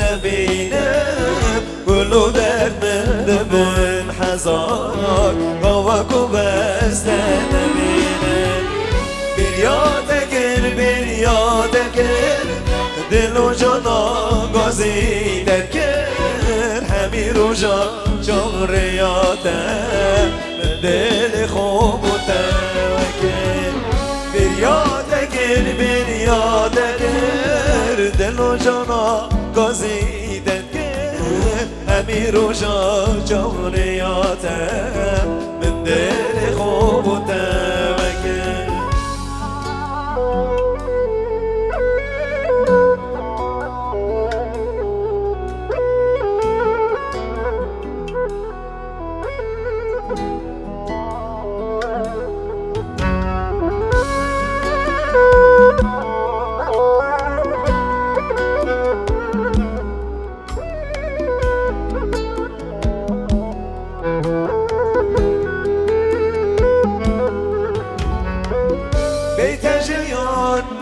نبینم گلو در من دبن هزار قواکو بسته نبینم bir yad eger دل و جانا گازی در همی روژا چار یادم دل خوب و توکل bir yad eger دل و جانا گازی در همی روژا چار یادم دل خوب و توکل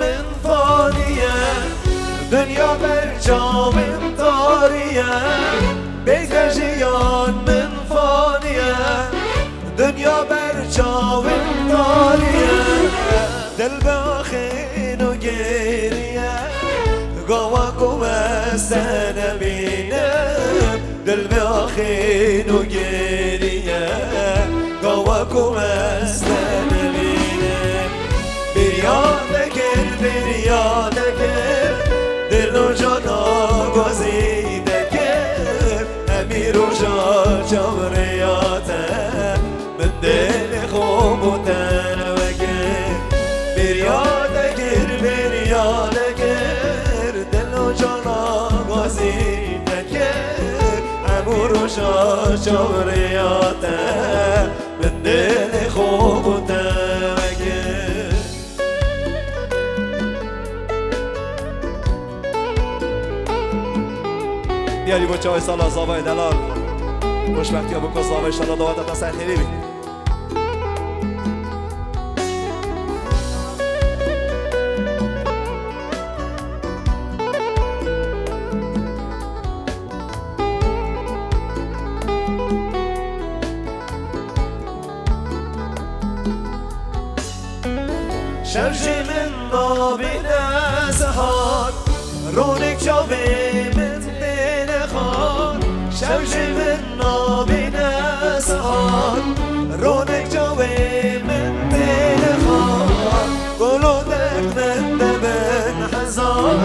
من فانیه دنیا بر جامم تاریه بیت جیان من فانیه دنیا بر جامم تاریه دل باخین و گریه گواکو بسته نبینم دل باخین و گریه گواکو بسته نبینم bir yad eger dil و جانا گازی دگر همی روژا چاوریاتم من دل خوب و توکل bir yad eger دل و جانا گازی دگر همی روژا چاوریاتم من دل خوب و توکل بیاری بچه های سال آزابای دلال خوشبختی ها بکن زابای شالا دوادت نسای خیلی بی شمشی من نابینه سهار رونک جاوی من شمشی من نابینه سهار رونک جاوی من دل خان گلو در من دبن هزار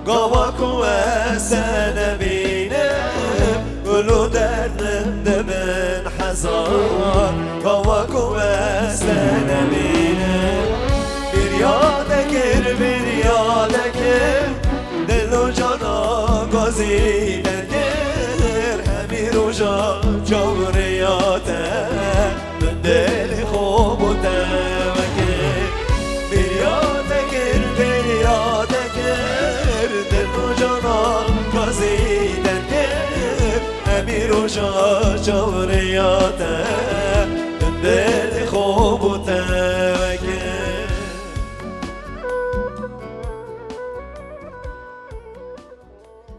گواکو بسته نبینم گلو در من دبن هزار گواکو بسته نبینم bir yad eger دل و جانا گازی روژا جوریاتم من دل خوب و توکل bir yad eger دل و جانا گازی در همی روژا جوریاتم